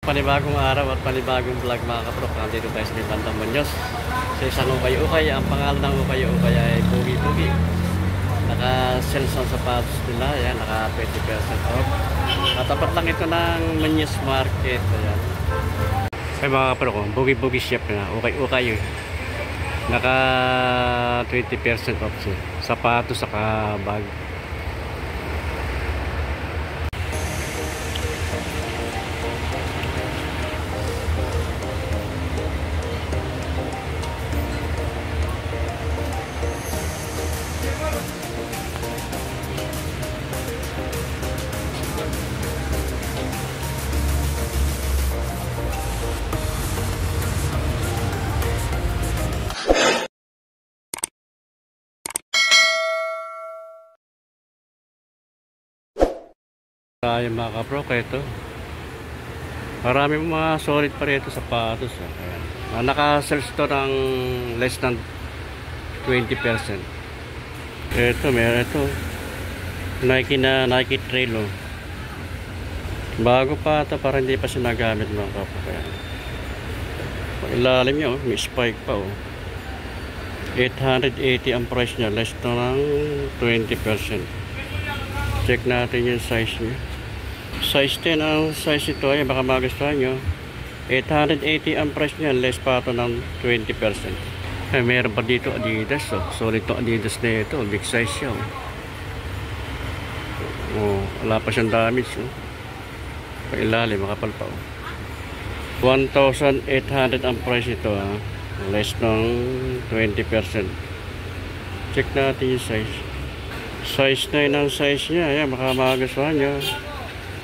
Panibagong araw at panibagong vlog mga kaprok. Nandito tayo sa may Bandang Muñoz sa isang ukay-ukay. Ang pangalan ng ukay-ukay ay Pugi-Pugi. Naka-sales ang sapatos nila. Ayan, naka 20% off. Natapat lang ito ng Muñoz Market. Ayan. Ay mga kaprok, Pugi-Pugi shop na ukay-ukay. Naka 20% off siya. Sapatos saka bag. Tayo mga kaprok, ito marami mga solid pa rito sapatos. Ayan. Naka-sales to ng less than 20%. Ito, meron ito Nike Trail, oh. Bago pa ito, para hindi pa sinagamit mga kaprok. Ayan. Ilalim niya, oh. May spike pa, oh. 880 ang price niya, less to ng 20%. Check natin yung size niya. Size 10 ang size ito. Ay baka magustuhan nyo. 880 ang price niya. Less pa ito ng 20%. Ay meron pa dito Adidas, oh. Solid to Adidas na ito. Big size siya, oh. Oh, wala pa siyang damage, oh. Pailalim, makapal pa, oh. 1,800 ang price ito, ah. Less ng 20%. Check natin yung size. Size 9 ang size niya. Ayan, baka magustuhan nyo.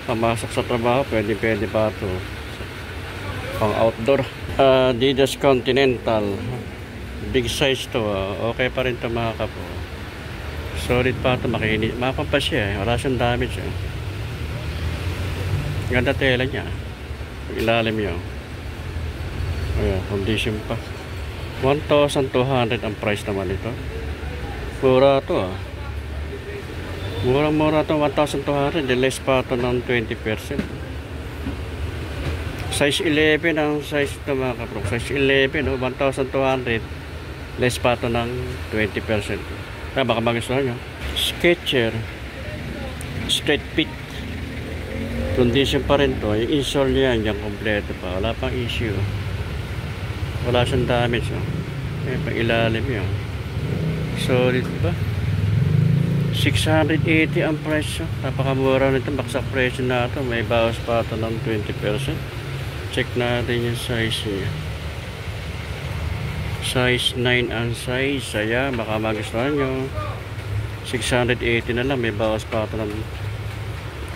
Pamasok sa trabaho, pwede pa ito. Pang outdoor. Adidas Continental. Big size to. Okay pa rin ito mga kapo. Solid pa ito. Makinis. Mapampas siya. Wala siyang damage. Ganda tela niya. Ilalim niya. Ayan, condition pa. 1,200 ang price naman ito. Mura ito, ah. Murang-mura ito, 1,200. Less pa ito ng 20%. Size 11 ang size ito mga kaprok. Size 11, oh, 1,200. Less pa ito ng 20%. Kaya baka magustuhan nyo. Skechers Straight Fit. Condition pa rin to. Yung insole niya, yung kompleto pa. Wala pang issue. Wala siyang damage. Oh. Eh, pang ilalim yun. Solid ba? 680 ang price. Napakamura nito. Baksak presyo na ito. May bawas pa ito ng 20%. Check natin yung size niya. Size 9 ang size. Ayan, baka magustuhan nyo. 680 na lang. May bawas pa ito ng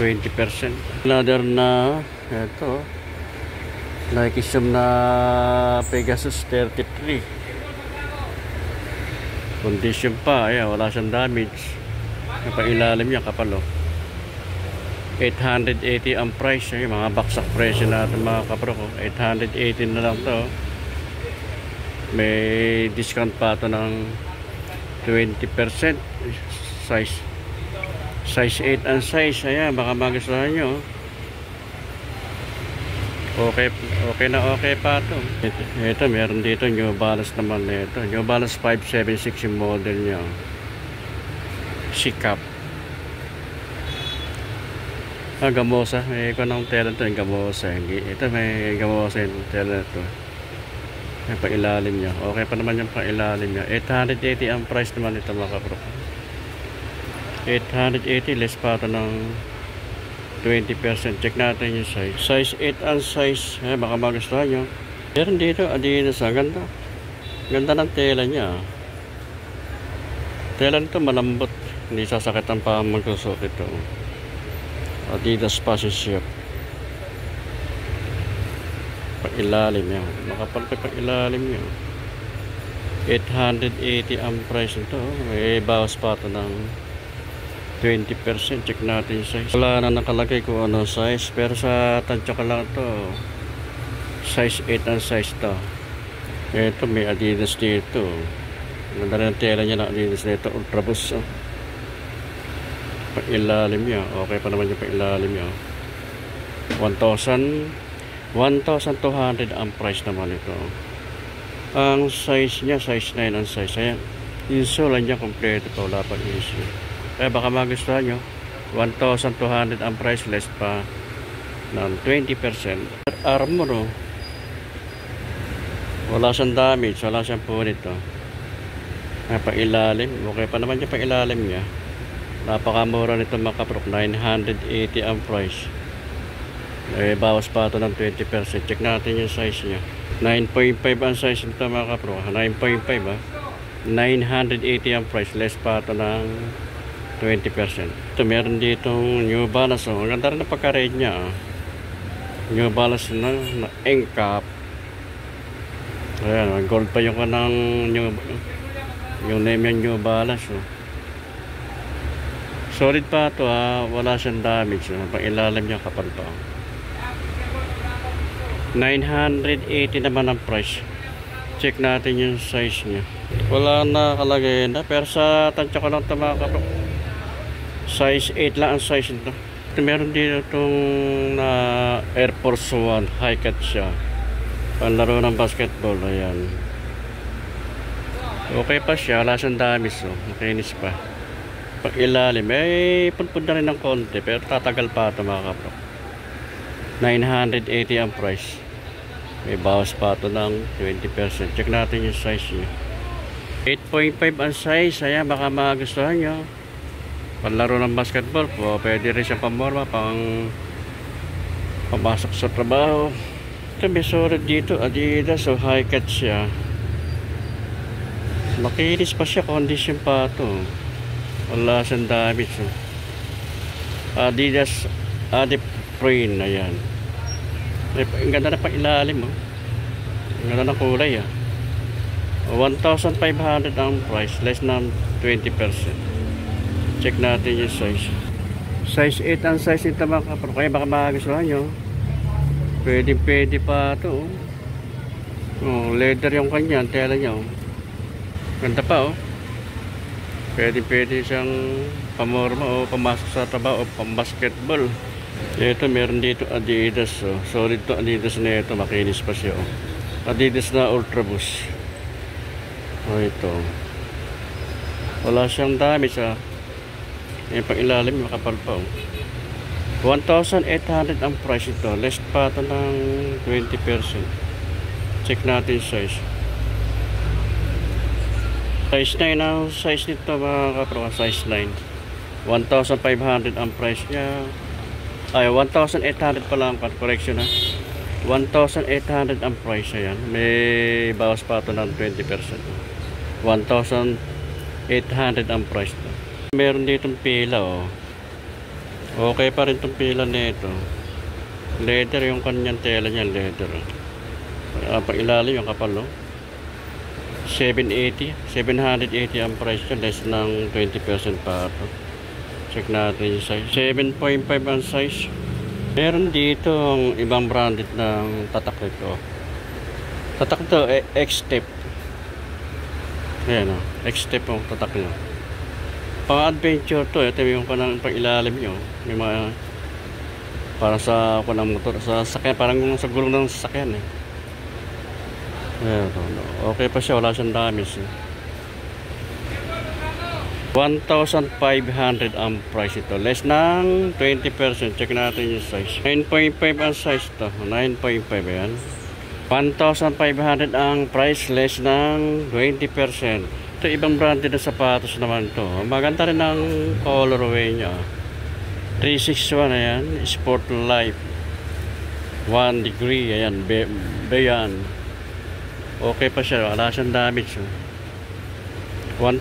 20%. Another na ito, Nike Zoom na Pegasus 33. Condition pa. Ayan, wala siyang damage. Pailalim niya, kapal, oh. 880 ang price. Ay, mga baksak presyo natin mga kaprok, oh. 880 na lang to. May discount pa ito ng 20%. Size 8 ang size. Ayan, baka magustuhan nyo. Okay pa ito. Ito meron dito New Balance naman. Ito New Balance 576 yung model nyo. Sikap. Gamosa. May ikon ng tela ito. Gamosa. Ito may gamosa yung tela ito. May pailalim niya. Okay pa naman yung pailalim niya. 880 ang price naman ito mga kaprok. 880. Less pa ito ng 20%. Check natin yung size. Size 8 ang size. Baka magustuhan nyo. Meron dito Adidas. Ganda. Ganda ng tela niya. Tela nito malambot. Hindi sasakit ang pamagsusot ito. Adidas Fashion Shop. Pag-ilalim yan. Makapal pa pag-ilalim yan. 880 ang price nito. May bawas pa ito ng 20%. Check natin yung size. Wala na nakalagay kung ano size. Pero sa tansya ka lang ito. Size 8 ang size ito. Ito may Adidas dito. Ganda rin ang tela niya na Adidas nito. Ultra Boost. Pag-ilalim niya. Okay pa naman yung pag-ilalim niya. 1,000 1,200 ang price naman ito. Ang size niya, size 9 ang size. Ayan. Insole niya kompleto pa, wala pang issue. Kaya baka magustuhan nyo, 1,200 ang price, less pa ng 20%. Armor, oh. Wala siyang damage, wala siyang punit, oh. Pailalim, okay pa naman yung pailalim niya. Napakamura nito mga kaprok, 980 ang price. Bawas pa ito ng 20%. Check natin yung size niya. 9.5 ang size nito mga kaprok. 9.5 ah. 980 ang price, less pa ito ng 20%. Ito meron ditong New Balance, oh. Ang ganda rin ang pagka-rate niya, oh. New Balance na NCAP. Ayan, gold pa yung kanang yung name yung New Balance, oh. Solid pa ito, wala siyang damage, oh. Pang ilalim niya kapal pa, oh. 980 naman ang price. Check natin yung size niya. Wala na kalagay na, pero sa tansya ko lang ito mga kapro, size 8 lang ang size nito. Meron din itong Air Force 1 high cut siya, panlaro ng basketball. Ayan, okay pa siya, wala siyang damage, oh. Makinis pa. Pag ilalim punpun na rin ng konti, pero tatagal pa ito mga kapro. 980 ang price, may bawas pa ito ng 20%. Check natin yung size niya. 8.5 ang size. Ayan, baka magustuhan nyo, panlaro ng basketball po. Pwede rin siya pamorma, pamasok sa trabaho. Ito may surat dito, Adidas, so high cut siya. Makinis pa siya, condition pa ito, wala siyang damage, so. Adidas Adip Print. Ayan, ang ganda na pa ilalim, oh. Ang ganda na kulay, 1,500 ang price, less ng 20%. Check natin yung size. Size 8 ang size nito mga kapro. Kaya baka magustuhan nyo, pwede pa ito, oh. Oh, leather yung kanya, ang tela niya, oh. Ganda pa, oh. Pwede siyang pamorma o pamasok sa trabaho o pambasketball. Ito meron dito Adidas, oh. Solid to Adidas na ito, makinis pa siya, oh. Adidas na Ultra Boost, oh. Ito wala siyang damage, yung pang ilalim makapal pa, oh. 1,800 ang price ito, less pa ito ng 20%. Check natin size. Size 9 ang size nito mga kapro, size 9. 1,500 ang price niya. Ay, 1,800 pala ang correction, 1,800 ang price. Ayan, may bawas pa ito ng 20%. 1,800 ang price to. Meron ditong pila, oh. Okay pa rin itong pila nito. Leather yung kanyang tela niya, leather. Pang ilalim yung kapal, oh. 780 ang price niya, less ng 20% pa ito. Check natin yung size. 7.5 ang size. Meron dito ang ibang branded ng tatak nito. Tatak ito, X-Step. Ayan, X-Step ang tatak nyo. Pang adventure to, ito yung pang ilalim nyo. May mga para sa kunang motor, sa sakyan, parang sa gulong ng sasakyan, Ayan, okay pa siya, wala siyang damage, 1,500 ang price ito, less ng 20%. Check natin yung size. 9.5 ang size to, 9.5. Ayan, 1,500 ang price, less ng 20%. Ito ibang branded na sapatos naman to. Maganda rin ang colorway nya. 361. Ayan, Sport Life 1 degree. Ayan, Bayan. Okay pa siya, wala siyang damage, pa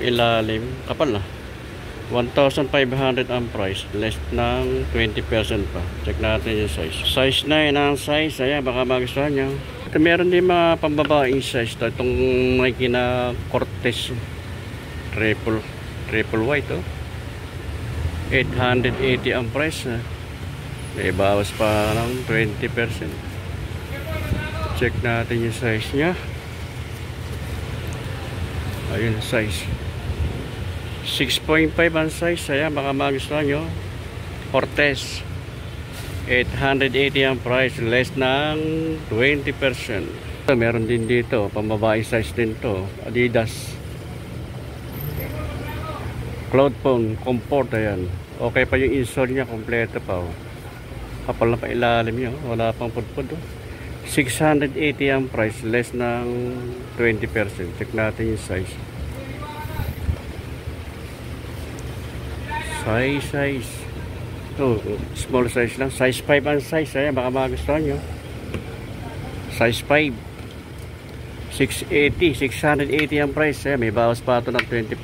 ilalim, kapal, 1,500 ang price, less ng 20% pa. Check natin yung size. Size 9 ang size. Ayan, baka magustuhan nyo. Ito meron din mga pambabaing size to. Itong may kina Cortez triple white, 880 ang price, may bawas pa ng 20%. Check natin yung size nya. Ayun, size 6.5 ang size. Ayan, baka magustuhan nyo. Cortez 880 ang price, less ng 20%. Meron din dito, pambabae size din to, Adidas. Cloud phone, comfort, ayan. Okay pa yung insole niya, kompleto pa. Oh. Kapal na pa ilalim niya, wala pang pudpud. Oh. 680 ang price, less ng 20%. Check natin yung size. Size. Oh, small size lang. Size 5 ang size. Ayan, baka magustuhan nyo. Size 5. 680 ang price. Ayan, may bawas pa ito ng 20%.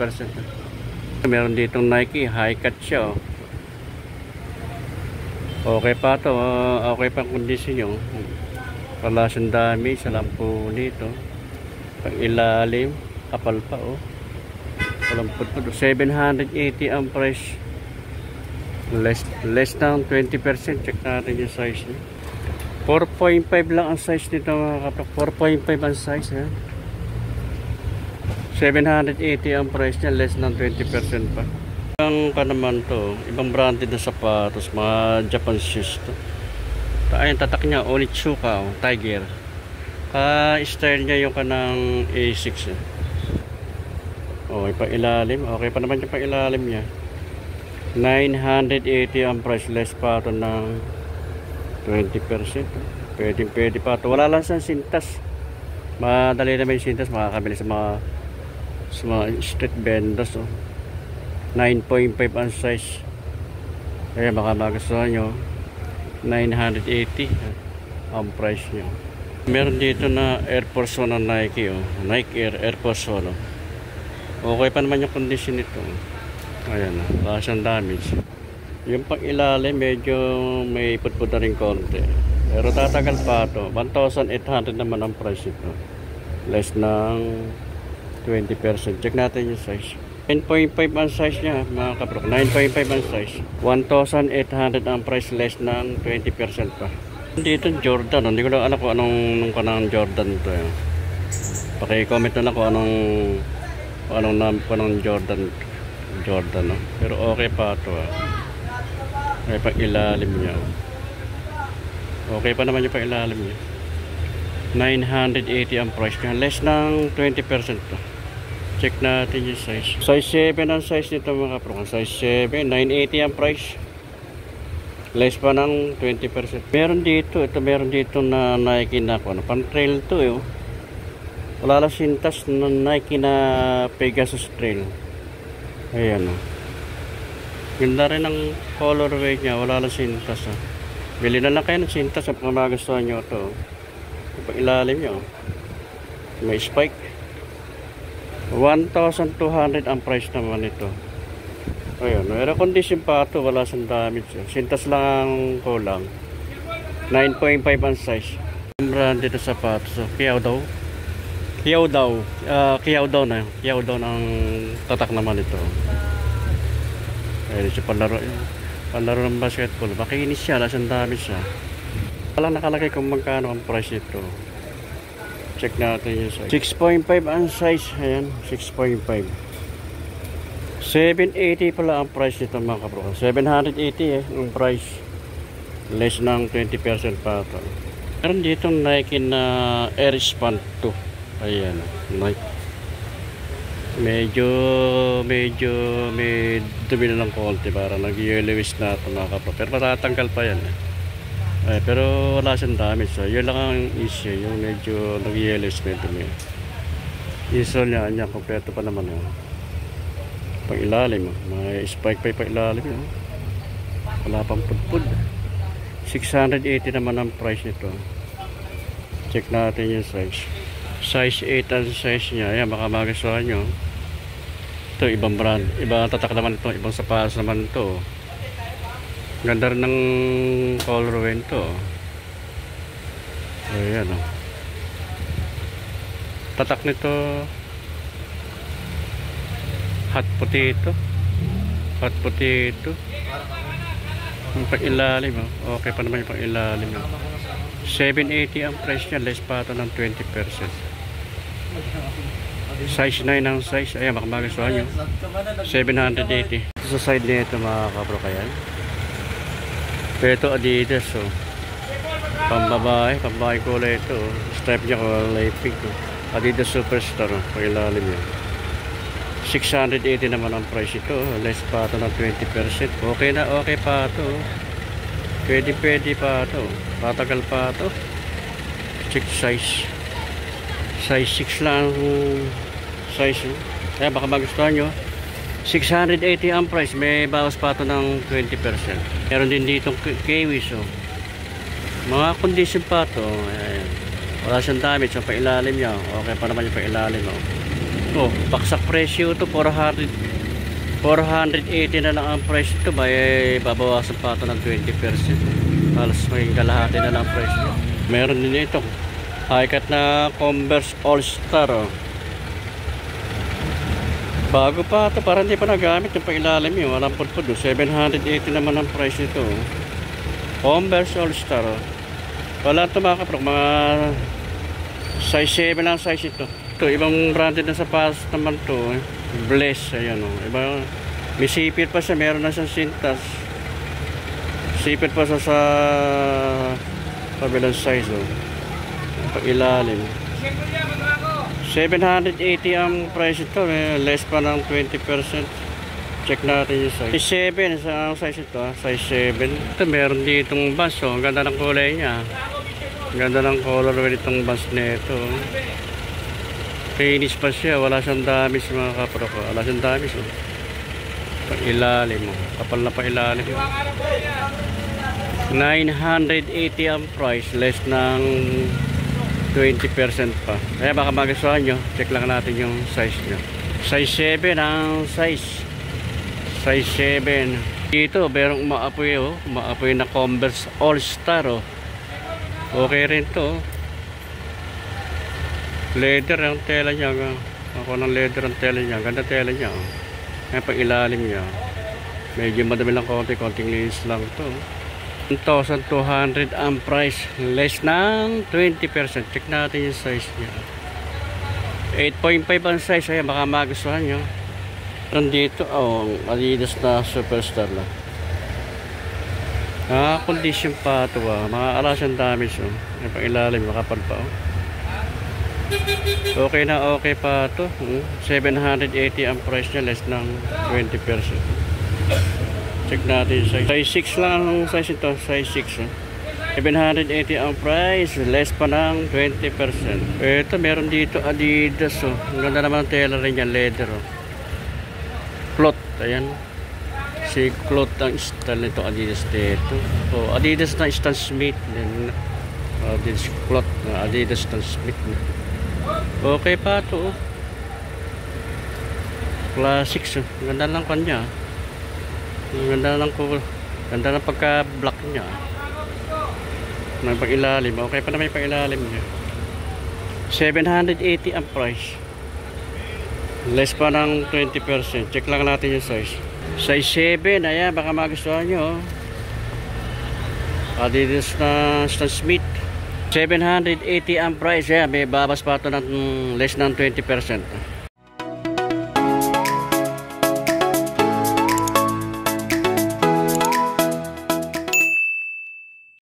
Meron ditong Nike. High cut siya. Oh. Okay pa ito. Okay pa ang kondisyon nyo. Palasyon dami sa lampu dito. Pang ilalim. Kapal pa. Oh. Palampot pa. 780 ang price. Less ng 20%. Check natin yung size niya. 4.5 lang ang size nito mga kapatid. 4.5 ang size. 780 ang price niya. Less ng 20% pa. Ang naman to, ibang branded na sapatos, mga Japan shoes to. Ayun, tatak niya Onitsuka, Tiger. Style niya yung kanang A6. Okay pa ilalim. Okay pa naman yung pa ilalim niya. 980 ang price, less pa ito ng 20%. Pwede pa ito. Wala lang sa sintas. Madali naman yung sintas. Makakabili sa mga street vendors. 9.5 ang size. Kaya baka magustuhan nyo. 980 ang price nyo. Meron dito na Air Force 1 ng Nike. Nike Air Force 1. Okay pa naman yung condition nito. Ayan na, wala siyang damage. Yung pang ilalim medyo may putput na rin konti, pero tatagal pa ito. 1,800 naman ang price ito, less ng 20%. Check natin yung size. 9.5 ang size niya mga kabrok. 9.5 ang size. 1,800 ang price, less ng 20% pa. Dito Jordan, hindi ko lang alam kung anong kanang Jordan ito. Paki-comment na lang kung anong Jordan, no? Pero okay pa ito. May pang ilalim niya. Okay pa naman yung pang ilalim niya. 980 ang price niya, less ng 20% to. Check natin yung size. Size 7 ang size nito mga kapro. Size 7, 980 ang price, less pa ng 20%. Meron dito na Nike na pan trail to. Wala lang sintas na Nike na Pegasus Trail. Ayan o. Ganda rin ang colorway niya. Wala lang sintas. Bili na lang kayo ng sintas at magustuhan nyo ito. Pag ilalim nyo, may spike. 1,200 ang price naman ito. Ayan. Meron condition pa ito. Wala siyang damage. Sintas lang ang kulang. 9.5 ang size. Branded na sapatos. Kiyaw daw ang tatak naman ito. Ayun siya, panlaro ng basketball. Makinis siya, lasang dami siya. Walang nakalagay kung magkano ang price ito. Check natin yung size. 6.5 ang size. Ayan, 6.5. 780 pala ang price nito mga kabro. 780 ang price, less ng 20% pa ito. Meron dito Nike na Air Span 2. Ayan, Nike. Medyo may dumi na ng konti, para nag-yellowish na ito mga kapro. Pero matatanggal pa yan. Pero wala siyang damage. So, yun lang ang issue, yung medyo nag-yellowish na dumi. Isol niya, kompleto pa naman. Pag ilalim, may spike pa ilalim. Wala pang pudpud. 680 naman ang price nito. Check natin yung size. Size 8 ang size niya. Ayan, baka magustuhan nyo. Ito, ibang brand. Ibang tatak naman ito. Ibang sapatos naman ito. Ganda rin ng colorway ito. Ayan, tatak nito. Hot potato. Yung pang-ilalim. Okay pa naman yung pang-ilalim. 780 ang price niya. Less pa ito ng 20%. Size 9 ang size. Ayan, makamagustuhan nyo. 780. Sa side nito mga kabro, kaya Ito Adidas, oh. Pambabae kulay ito. Oh. Stripe niya kulay pink. Oh. Adidas Superstar, oh. Pailalim yan. 680 naman ang price ito. Oh. Less pa ito ng 20%. Okay na, okay pa ito. Oh. Pwede pa ito. Patagal pa ito. Check size. Size 6 lang size. Oh. Kaya baka magustuhan nyo. 680 ang price, may bawas pa ito ng 20%. Meron din ditong kiwis, oh. Mga condition pa ito. Ayan. Wala siyang damage, so pailalim niya. Okay pa naman yung pailalim, oh. Oh, baksak presyo ito, 480 na lang ang price ito. Babawasan pa ito ng 20%. Halos may kalahati na lang ang price ito. Meron din ito high-cut na Converse All-Star, oh. Bago pa ito, parang hindi pa nagamit yung pailalim yun. Walang pudpud. 780 naman ang price nito. Converse All-Star. Wala ito mga kaprok. Mga size 7 lang size ito. Ito, ibang branded na sapatos naman ito. Bless. Ayan o. Iba, may sipit pa siya. Meron na siyang sintas. Sipit pa siya sa kabilang size. Pailalim. 780 ang price ito, less pa ng 20%. Check natin yung size. Size 7 sa size ito, size 7. Ito meron ditong bus, oh. Ang ganda ng kulay niya. Ang ganda ng color nitong bus nito. Finish pa siya, wala siyang damage mga kapro ko. Wala siyang damage, oh. Pailalim, oh. Kapal na pailalim. 980 ang price, less ng 20% pa. Kaya baka magustuhan nyo, check lang natin yung size nyo. Size 7 ang size. Size 7. Dito, merong umaapoy, oh. Umaapoy na Converse All-Star, oh. Okay rin to, oh. Leather ang tela niya. Ako ng leather ang tela niya. Ganda tela niya, oh. Kaya pag ilalim niya, medyo madami lang konting linis lang to. 1,200 ang price, less ng 20%. Check natin yung size niya. 8.5 ang size. Ayan, baka magustuhan nyo. Nandito, oh, Adidas na Superstar lang. Condition pa ito, ah. Mga alasang damage, oh. May pang-ilalim, makapal pa, oh. Okay na, okay pa ito. 780 ang price niya, less ng 20%. Check natin size. Size 6 lang ang size ito. Size 6. 780 ang price. Less pa ng 20%. Ito meron dito Adidas. Oh. Ang ganda naman ang tela rin yan. Leather. Oh. Cloth. Ayan. Si cloth ang style nito Adidas dito. So, Adidas na Stan Smith. Adidas cloth. Adidas Stan Smith. Okay pa ito. Oh. Classics. Oh. Ang ganda lang kanya. Ganda ng pagka-black niya. May pag-ilalim. Okay pa na may pag-ilalim niya. 780 ang price. Less pa ng 20%. Check lang natin yung size. Size 7. Ayan, baka magustuhan nyo. Adidas na Stan Smith. 780 ang price. Ayan, may babas pa ito ng less ng 20%.